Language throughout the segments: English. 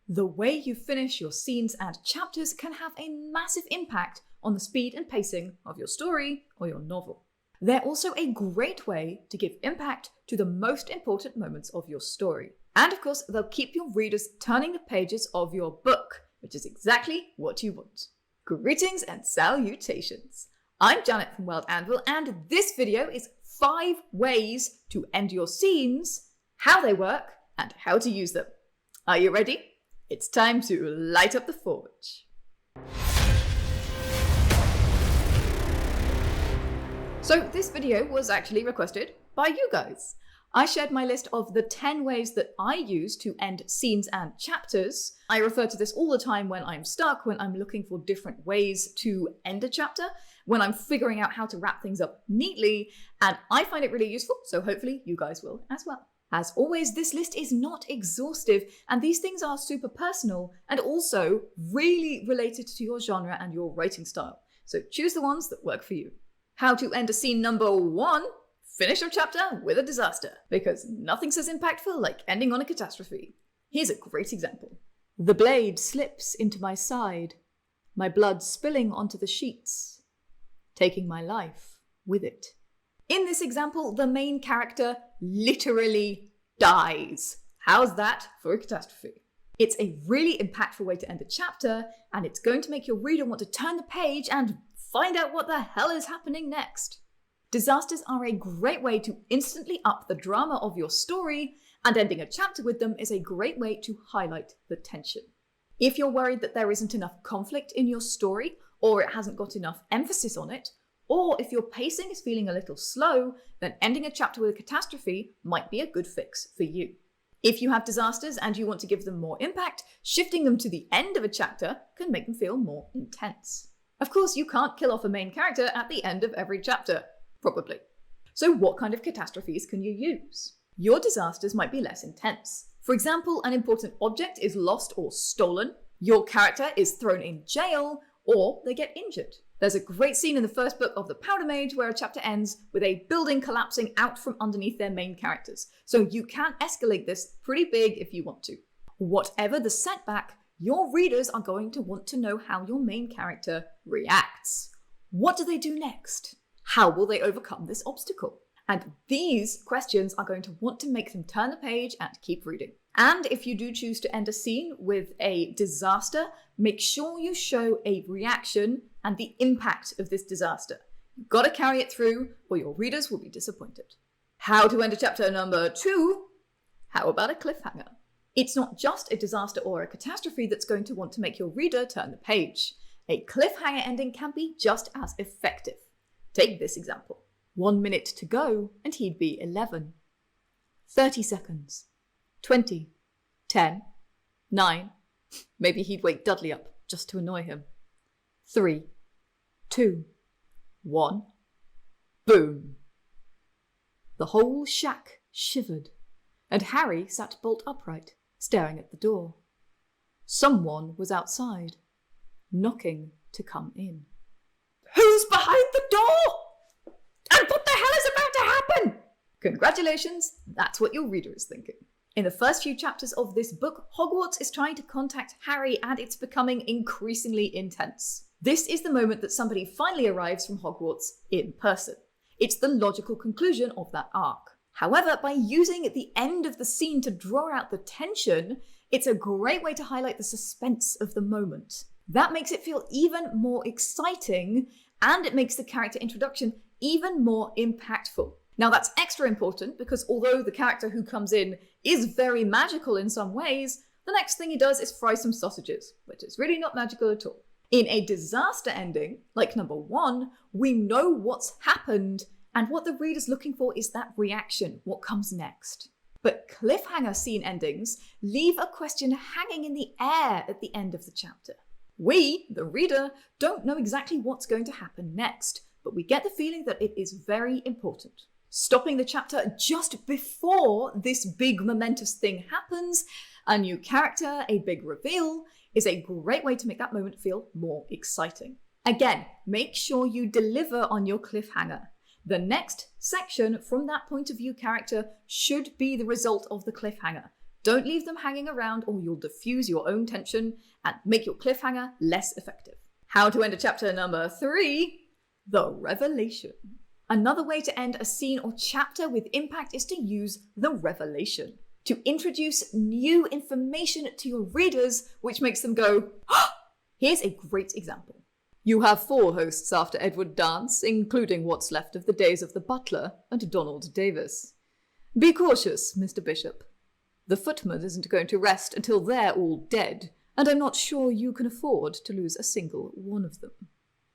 The way you finish your scenes and chapters can have a massive impact on the speed and pacing of your story or your novel. They're also a great way to give impact to the most important moments of your story. And of course, they'll keep your readers turning the pages of your book, which is exactly what you want. Greetings and salutations. I'm Janet from World Anvil, and this video is 5 ways to end your scenes, how they work, and how to use them. Are you ready? It's time to light up the forge. So this video was actually requested by you guys. I shared my list of the 10 ways that I use to end scenes and chapters. I refer to this all the time when I'm stuck, when I'm looking for different ways to end a chapter, when I'm figuring out how to wrap things up neatly, and I find it really useful, so hopefully you guys will as well. As always, this list is not exhaustive, and these things are super personal and also really related to your genre and your writing style. So choose the ones that work for you. How to end a scene number 1. Finish your chapter with a disaster, because nothing says impactful like ending on a catastrophe. Here's a great example. The blade slips into my side, my blood spilling onto the sheets, taking my life with it. In this example, the main character literally dies. How's that for a catastrophe? It's a really impactful way to end a chapter, and it's going to make your reader want to turn the page and find out what the hell is happening next. Disasters are a great way to instantly up the drama of your story, and ending a chapter with them is a great way to highlight the tension. If you're worried that there isn't enough conflict in your story, or it hasn't got enough emphasis on it, or if your pacing is feeling a little slow, then ending a chapter with a catastrophe might be a good fix for you. If you have disasters and you want to give them more impact, shifting them to the end of a chapter can make them feel more intense. Of course, you can't kill off a main character at the end of every chapter. Probably. So what kind of catastrophes can you use? Your disasters might be less intense. For example, an important object is lost or stolen, your character is thrown in jail, or they get injured. There's a great scene in the first book of The Powder Mage where a chapter ends with a building collapsing out from underneath their main characters. So you can escalate this pretty big if you want to. Whatever the setback, your readers are going to want to know how your main character reacts. What do they do next? How will they overcome this obstacle? And these questions are going to want to make them turn the page and keep reading. And if you do choose to end a scene with a disaster, make sure you show a reaction and the impact of this disaster. You've got to carry it through or your readers will be disappointed. How to end a chapter number 2? How about a cliffhanger? It's not just a disaster or a catastrophe that's going to want to make your reader turn the page. A cliffhanger ending can be just as effective. Take this example. 1 minute to go and he'd be 11. 30 seconds. 20. 10. 9. Maybe he'd wake Dudley up just to annoy him. 3. 2. 1. Boom. The whole shack shivered, and Harry sat bolt upright, staring at the door. Someone was outside, knocking to come in. Who's behind the door? And what the hell is about to happen? Congratulations, that's what your reader is thinking. In the first few chapters of this book, Hogwarts is trying to contact Harry and it's becoming increasingly intense. This is the moment that somebody finally arrives from Hogwarts in person. It's the logical conclusion of that arc. However, by using the end of the scene to draw out the tension, it's a great way to highlight the suspense of the moment. That makes it feel even more exciting, and it makes the character introduction even more impactful. Now that's extra important because although the character who comes in is very magical in some ways, the next thing he does is fry some sausages, which is really not magical at all. In a disaster ending, like number 1, we know what's happened, and what the reader's looking for is that reaction, what comes next. But cliffhanger scene endings leave a question hanging in the air at the end of the chapter. We, the reader, don't know exactly what's going to happen next, but we get the feeling that it is very important. Stopping the chapter just before this big momentous thing happens, a new character, a big reveal, is a great way to make that moment feel more exciting. Again, make sure you deliver on your cliffhanger. The next section from that point of view character should be the result of the cliffhanger. Don't leave them hanging around or you'll diffuse your own tension and make your cliffhanger less effective. How to end a chapter number 3, the revelation. Another way to end a scene or chapter with impact is to use the revelation. To introduce new information to your readers, which makes them go, oh! Here's a great example. You have 4 hosts after Edward Dance, including what's left of the days of the butler and Donald Davis. Be cautious, Mr. Bishop. The footman isn't going to rest until they're all dead, and I'm not sure you can afford to lose a single one of them.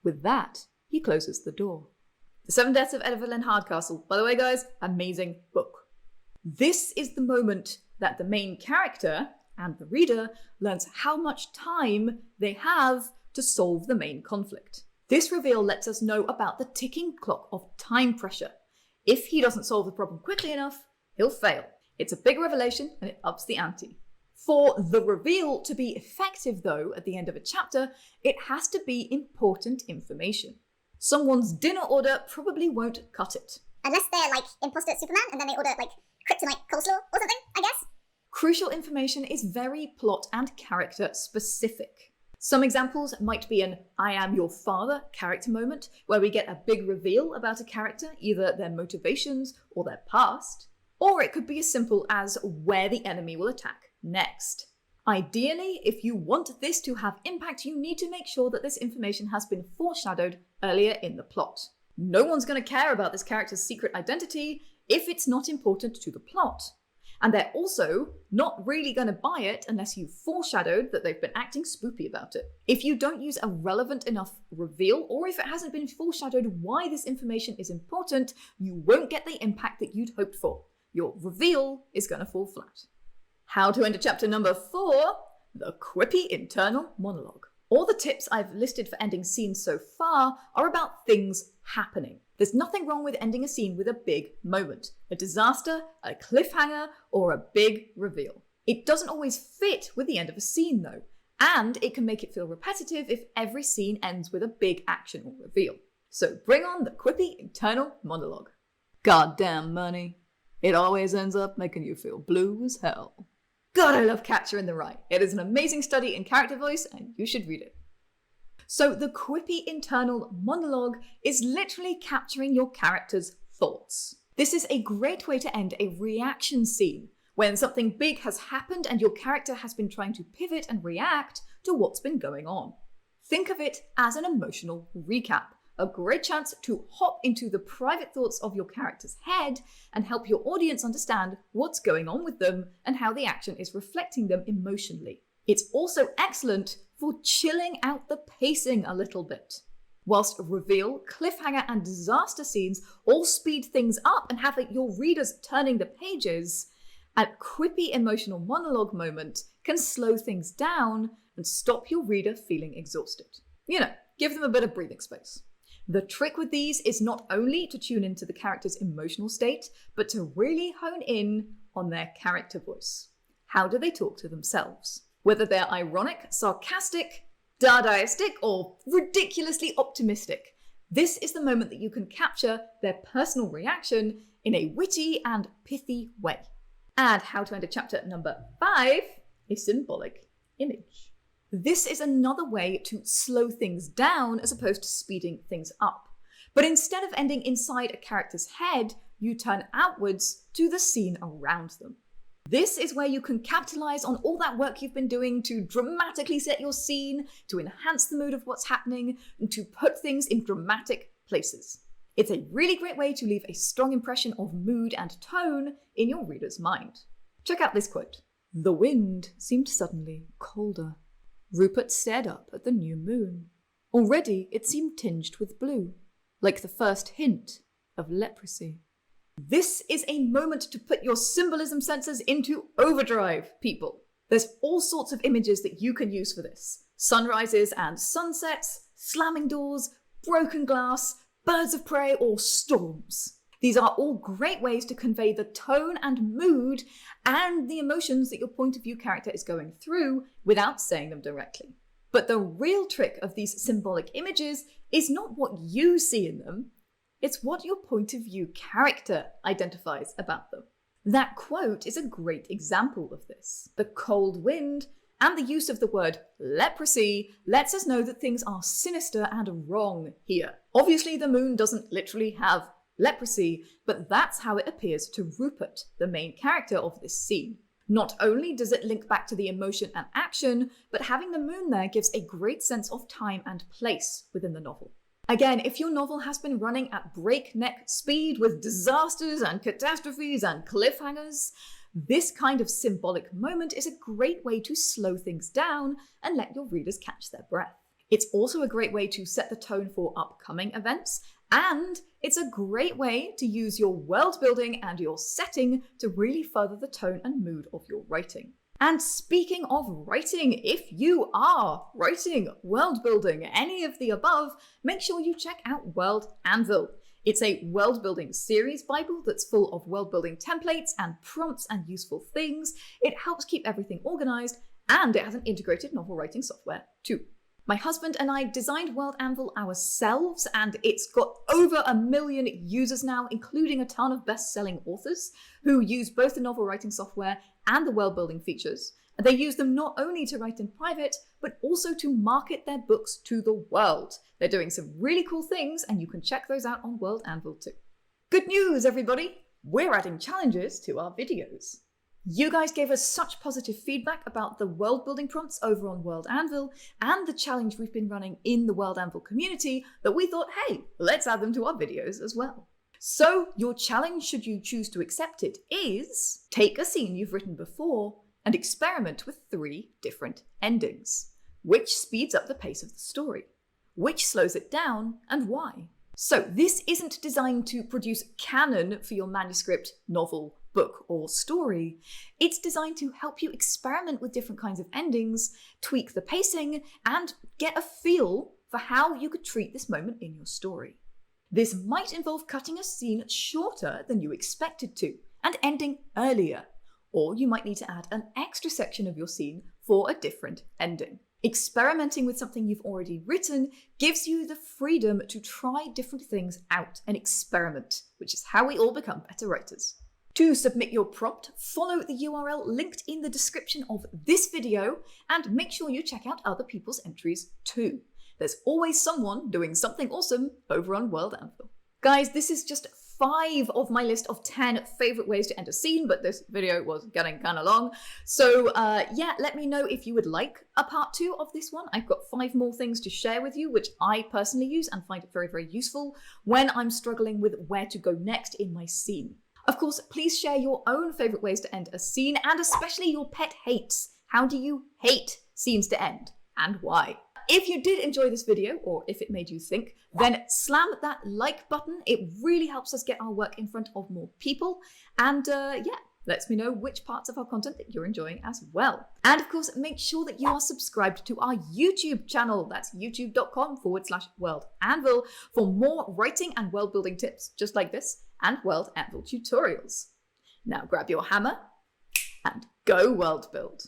With that, he closes the door. The 7 Deaths of Evelyn Hardcastle. By the way, guys, amazing book. This is the moment that the main character and the reader learns how much time they have to solve the main conflict. This reveal lets us know about the ticking clock of time pressure. If he doesn't solve the problem quickly enough, he'll fail. It's a big revelation and it ups the ante. For the reveal to be effective, though, at the end of a chapter, it has to be important information. Someone's dinner order probably won't cut it. Unless they're like imposter Superman and then they order like kryptonite coleslaw or something, I guess. Crucial information is very plot and character specific. Some examples might be an I am your father character moment, where we get a big reveal about a character, either their motivations or their past. Or it could be as simple as where the enemy will attack next. Ideally, if you want this to have impact, you need to make sure that this information has been foreshadowed earlier in the plot. No one's going to care about this character's secret identity if it's not important to the plot. And they're also not really going to buy it unless you've foreshadowed that they've been acting spoopy about it. If you don't use a relevant enough reveal, or if it hasn't been foreshadowed why this information is important, you won't get the impact that you'd hoped for. Your reveal is going to fall flat. How to end a chapter number 4, the quippy internal monologue. All the tips I've listed for ending scenes so far are about things happening. There's nothing wrong with ending a scene with a big moment, a disaster, a cliffhanger, or a big reveal. It doesn't always fit with the end of a scene though, and it can make it feel repetitive if every scene ends with a big action or reveal. So bring on the quippy internal monologue. Goddamn money. It always ends up making you feel blue as hell. God, I love Catcher in the Rye. It is an amazing study in character voice and you should read it. So the quippy internal monologue is literally capturing your character's thoughts. This is a great way to end a reaction scene, when something big has happened and your character has been trying to pivot and react to what's been going on. Think of it as an emotional recap, a great chance to hop into the private thoughts of your character's head and help your audience understand what's going on with them and how the action is reflecting them emotionally. It's also excellent for chilling out the pacing a little bit. Whilst reveal, cliffhanger, and disaster scenes all speed things up and have your readers turning the pages, a quippy emotional monologue moment can slow things down and stop your reader feeling exhausted. You know, give them a bit of breathing space. The trick with these is not only to tune into the character's emotional state, but to really hone in on their character voice. How do they talk to themselves? Whether they're ironic, sarcastic, dadaistic, or ridiculously optimistic, this is the moment that you can capture their personal reaction in a witty and pithy way. And how to end a chapter number 5, a symbolic image. This is another way to slow things down as opposed to speeding things up. But instead of ending inside a character's head, you turn outwards to the scene around them. This is where you can capitalize on all that work you've been doing to dramatically set your scene, to enhance the mood of what's happening, and to put things in dramatic places. It's a really great way to leave a strong impression of mood and tone in your reader's mind. Check out this quote. The wind seemed suddenly colder. Rupert stared up at the new moon. Already it seemed tinged with blue, like the first hint of leprosy. This is a moment to put your symbolism senses into overdrive, people. There's all sorts of images that you can use for this. Sunrises and sunsets, slamming doors, broken glass, birds of prey, or storms. These are all great ways to convey the tone and mood and the emotions that your point of view character is going through without saying them directly. But the real trick of these symbolic images is not what you see in them, it's what your point of view character identifies about them. That quote is a great example of this. The cold wind and the use of the word leprosy lets us know that things are sinister and wrong here. Obviously, the moon doesn't literally have leprosy, but that's how it appears to Rupert, the main character of this scene. Not only does it link back to the emotion and action, but having the moon there gives a great sense of time and place within the novel. Again, if your novel has been running at breakneck speed with disasters and catastrophes and cliffhangers, this kind of symbolic moment is a great way to slow things down and let your readers catch their breath. It's also a great way to set the tone for upcoming events, and it's a great way to use your world building and your setting to really further the tone and mood of your writing. And speaking of writing, if you are writing, world building, any of the above, make sure you check out World Anvil. It's a world building series Bible that's full of world building templates and prompts and useful things. It helps keep everything organized, and it has an integrated novel writing software too. My husband and I designed World Anvil ourselves, and it's got over 1 million users now, including a ton of best-selling authors who use both the novel writing software and the world-building features. And they use them not only to write in private, but also to market their books to the world. They're doing some really cool things, and you can check those out on World Anvil too. Good news, everybody! We're adding challenges to our videos. You guys gave us such positive feedback about the world building prompts over on World Anvil and the challenge we've been running in the World Anvil community that we thought, hey, let's add them to our videos as well. So your challenge, should you choose to accept it, is take a scene you've written before and experiment with 3 different endings. Which speeds up the pace of the story? Which slows it down, and why? So this isn't designed to produce canon for your manuscript, novel, book, or story. It's designed to help you experiment with different kinds of endings, tweak the pacing, and get a feel for how you could treat this moment in your story. This might involve cutting a scene shorter than you expected to, and ending earlier, or you might need to add an extra section of your scene for a different ending. Experimenting with something you've already written gives you the freedom to try different things out and experiment, which is how we all become better writers. To submit your prompt, follow the URL linked in the description of this video, and make sure you check out other people's entries too. There's always someone doing something awesome over on World Anvil. Guys, this is just 5 of my list of 10 favorite ways to end a scene, but this video was getting kind of long. So yeah, let me know if you would like a part 2 of this one. I've got 5 more things to share with you, which I personally use and find it very, very useful when I'm struggling with where to go next in my scene. Of course, please share your own favorite ways to end a scene, and especially your pet hates. How do you hate scenes to end, and why? If you did enjoy this video, or if it made you think, then slam that like button. It really helps us get our work in front of more people. And yeah, lets me know which parts of our content that you're enjoying as well. And of course, make sure that you are subscribed to our YouTube channel. That's youtube.com/World Anvil for more writing and world building tips just like this, and World Anvil tutorials. Now grab your hammer and go world build.